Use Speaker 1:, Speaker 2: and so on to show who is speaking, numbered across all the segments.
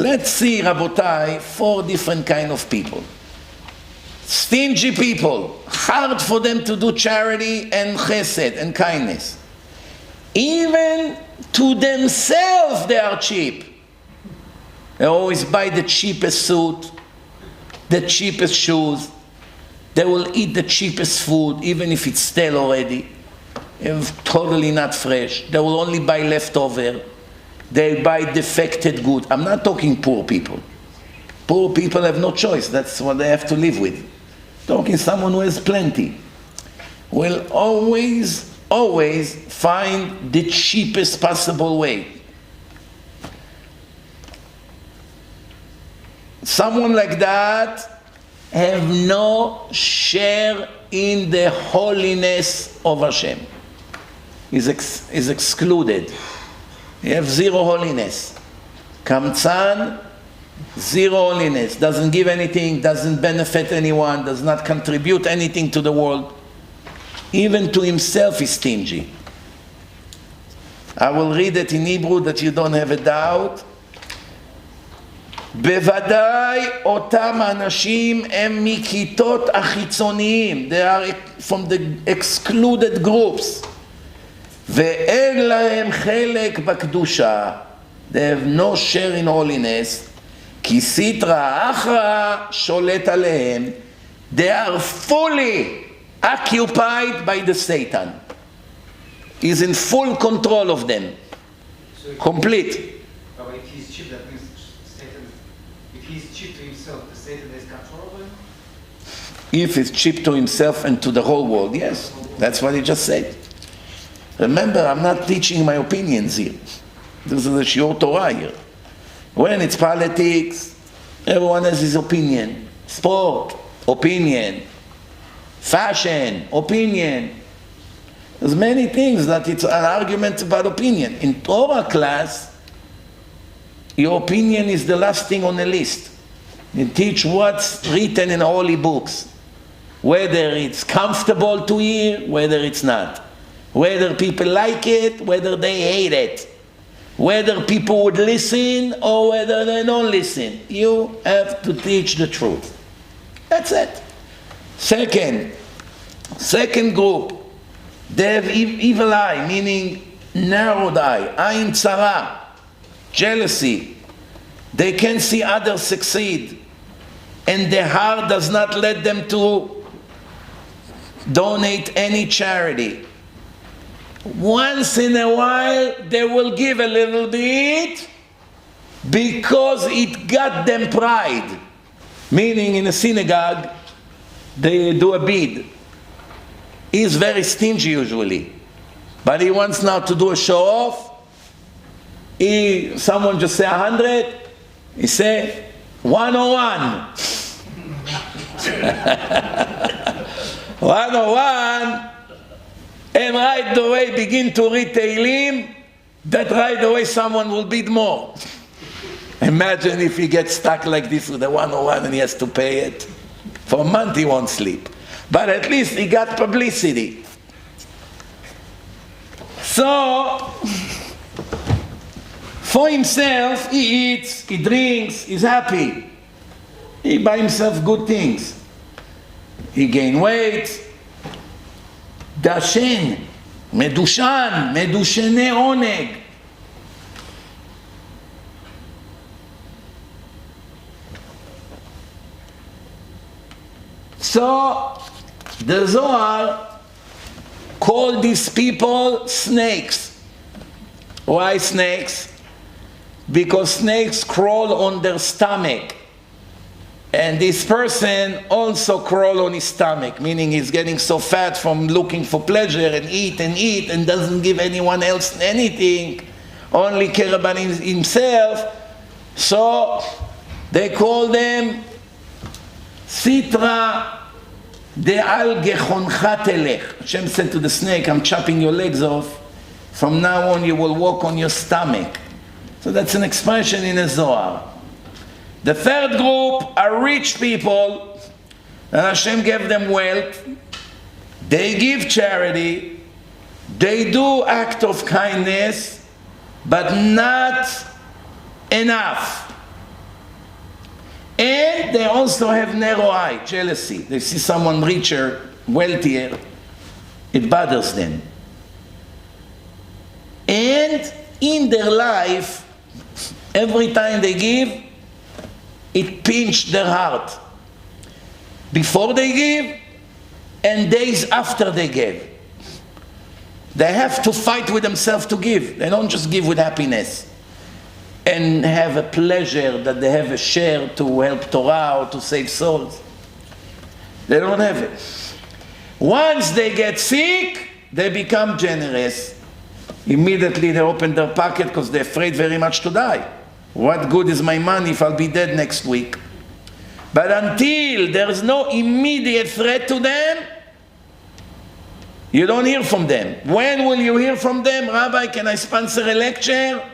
Speaker 1: Let's see, Rabotai, 4 different kind of people. Stingy people, hard for them to do charity and chesed and kindness. Even to themselves they are cheap. They always buy the cheapest suit, the cheapest shoes. They will eat the cheapest food, even if it's stale already, if totally not fresh. They will only buy leftover. They buy defected good. I'm not talking poor people. Poor people have no choice. That's what they have to live with. Talking someone who has plenty. Will always find the cheapest possible way. Someone like that have no share in the holiness of Hashem. Is excluded. He have zero holiness. Kamtzan, zero holiness. Doesn't give anything, doesn't benefit anyone, does not contribute anything to the world. Even to himself is stingy. I will read it in Hebrew that you don't have a doubt. בוודאי אותם אנשים הם מכיתות החיצוניים. They are from the excluded groups. ואין להם חלק בקדושה. They have no share in holiness. כי סיטרא אחרא שולט עליהם. They are fully occupied by the Satan. He's in full control of them.
Speaker 2: So
Speaker 1: Complete.
Speaker 2: But if he's cheap, that means Satan, if he's cheap to himself, the Satan has control of him?
Speaker 1: If he's cheap to himself and to the whole world, yes. That's what he just said. Remember, I'm not teaching my opinions here. This is a shiur Torah here. When it's politics, everyone has his opinion. Sport, opinion. Fashion, opinion. There's many things that it's an argument about opinion. In Torah class, your opinion is the last thing on the list. You teach what's written in holy books. Whether it's comfortable to hear, whether it's not. Whether people like it, whether they hate it. Whether people would listen or whether they don't listen. You have to teach the truth. That's it. Second group, they have evil eye, meaning narrowed eye, ayin tzara, jealousy. They can't see others succeed, and their heart does not let them to donate any charity. Once in a while, they will give a little bit because it got them pride. Meaning in a synagogue, they do a bid. He's very stingy usually, but he wants now to do a show off. Someone just say 100, he say 101. 101, and right away begin to read Tehillim, that right away someone will bid more. Imagine if he gets stuck like this with a 101 and he has to pay it. For a month he won't sleep. But at least he got publicity. So, for himself, he eats, he drinks, he's happy. He buy himself good things. He gain weight. דשן, מדושן, מדושני עונג. So, the Zohar called these people snakes. Why snakes? Because snakes crawl on their stomach. And this person also crawl on his stomach, meaning he's getting so fat from looking for pleasure and eat and doesn't give anyone else anything, only care about himself. So they call them Sitra de'al gechoncha telech. Hashem said to the snake, I'm chopping your legs off. From now on you will walk on your stomach. So that's an expression in the Zohar. The third group are rich people, and Hashem gave them wealth. They give charity, they do act of kindness, but not enough. And they also have narrow eye, jealousy. They see someone richer, wealthier, it bothers them. And in their life, every time they give, it pinched their heart. Before they give, and days after they give. They have to fight with themselves to give. They don't just give with happiness and have a pleasure that they have a share to help Torah or to save souls. They don't have it. Once they get sick, they become generous. Immediately they open their pocket because they're afraid very much to die. What good is my money if I'll be dead next week? But until there's no immediate threat to them, you don't hear from them. When will you hear from them? Rabbi, can I sponsor a lecture?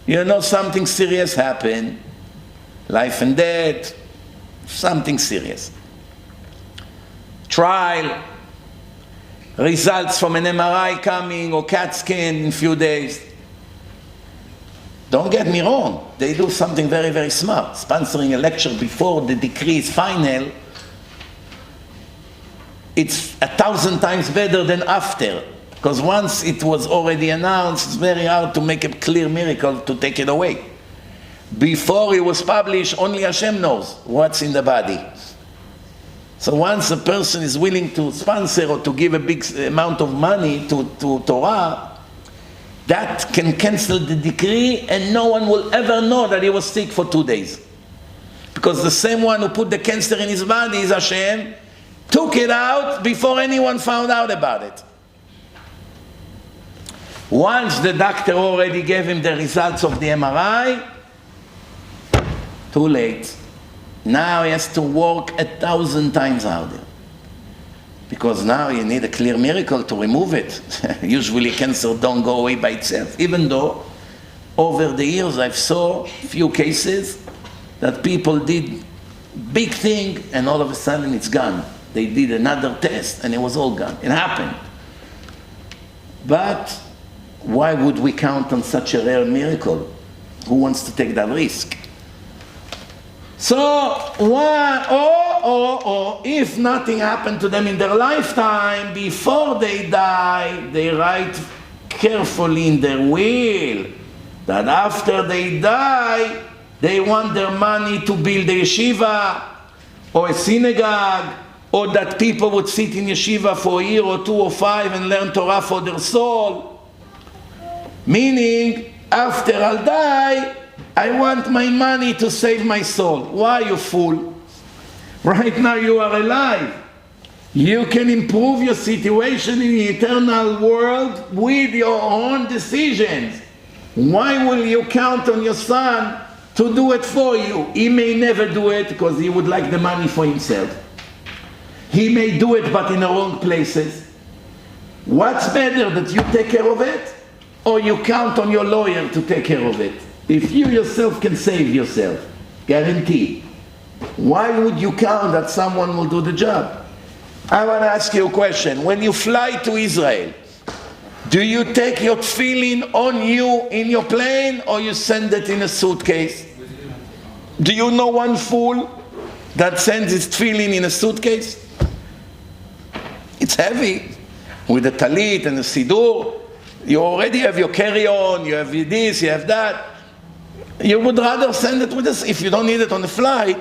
Speaker 1: You know something serious happened. Life and death. Something serious. Trial. Results from an MRI coming or CAT scan in a few days. Don't get me wrong. They do something very, very smart. Sponsoring a lecture before the decree is final, it's 1,000 times better than after. Because once it was already announced, it's very hard to make a clear miracle to take it away. Before it was published, only Hashem knows what's in the body. So once a person is willing to sponsor or to give a big amount of money to Torah, that can cancel the decree and no one will ever know that he was sick for 2 days. Because the same one who put the cancer in his body is Hashem, took it out before anyone found out about it. Once the doctor already gave him the results of the MRI, too late. Now he has to work 1,000 times harder. Because now you need a clear miracle to remove it. Usually cancer don't go away by itself. Even though over the years I've saw few cases that people did big thing and all of a sudden it's gone. They did another test and it was all gone. It happened. But why would we count on such a rare miracle? Who wants to take that risk? So, if nothing happened to them in their lifetime, before they die, they write carefully in their will that after they die, they want their money to build a yeshiva or a synagogue, or that people would sit in yeshiva for a year or 2 or 5 and learn Torah for their soul. Meaning, after I'll die, I want my money to save my soul. Why, you fool? Right now you are alive. You can improve your situation in the eternal world with your own decisions. Why will you count on your son to do it for you? He may never do it because he would like the money for himself. He may do it but in the wrong places. What's better, that you take care of it or you count on your lawyer to take care of it? If you yourself can save yourself, guarantee. Why would you count that someone will do the job? I want to ask you a question. When you fly to Israel, do you take your tefillin on you in your plane or you send it in a suitcase? Do you know one fool that sends his tefillin in a suitcase? It's heavy. With the talit and the siddur, you already have your carry-on, you have this, you have that. You would rather send it with us. If you don't need it on the flight,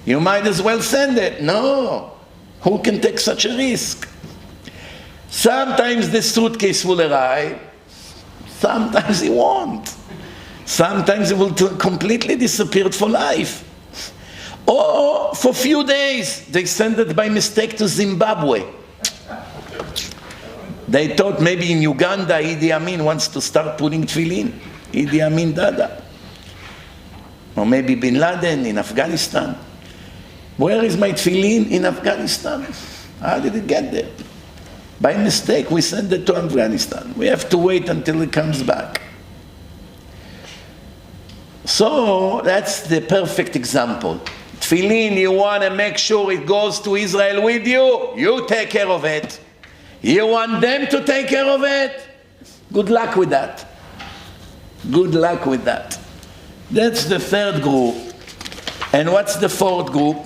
Speaker 1: you might as well send it. No. Who can take such a risk? Sometimes the suitcase will arrive. Sometimes it won't. Sometimes it will completely disappear for life. Or for a few days, they send it by mistake to Zimbabwe. They thought maybe in Uganda, Idi Amin wants to start putting tefillin. Idi Amin Dada. Or maybe Bin Laden in Afghanistan. Where is my tefillin? In Afghanistan. How did it get there? By mistake, we sent it to Afghanistan. We have to wait until it comes back. So, that's the perfect example. Tefillin, you want to make sure it goes to Israel with you. You take care of it. You want them to take care of it? Good luck with that. Good luck with that. That's the third group. And what's the fourth group?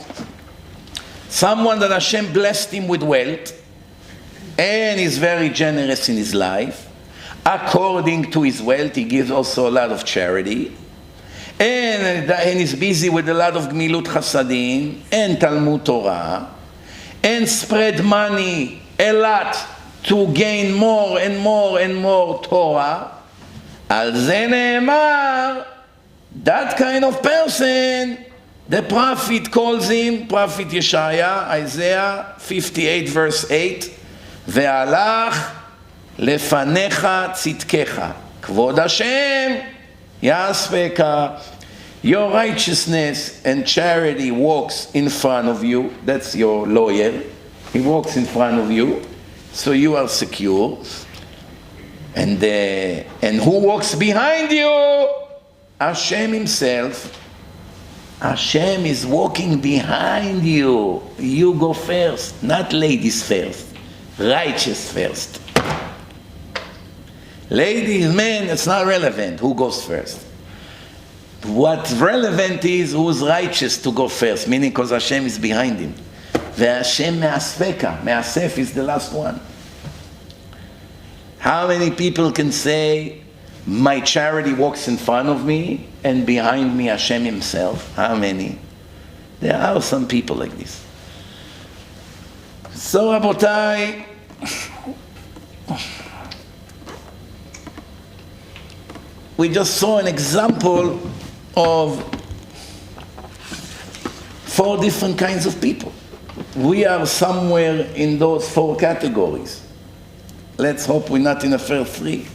Speaker 1: Someone that Hashem blessed him with wealth and is very generous in his life. According to his wealth, he gives also a lot of charity. And is busy with a lot of Gmilut Chasadim and Talmud Torah. And spread money a lot to gain more and more and more Torah. Al ze ne'emar, that kind of person, the prophet calls him, Prophet Yeshaya, Isaiah 58 verse 8, Ve'alach lefanecha tzidkecha, Kvod Hashem yaspeka, your righteousness and charity walks in front of you. That's your lawyer. He walks in front of you, so you are secure. And who walks behind you? Hashem himself. Hashem is walking behind you. You go first, not ladies first. Righteous first. Ladies, men, it's not relevant who goes first. What's relevant is who's righteous to go first, meaning because Hashem is behind him. Ve'Hashem me'asfeka. Me'asef is the last one. How many people can say, my charity walks in front of me and behind me Hashem himself? How many? There are some people like this. So, Rabotai, we just saw an example of 4 different kinds of people. We are somewhere in those 4 categories. Let's hope we're not in the first 3.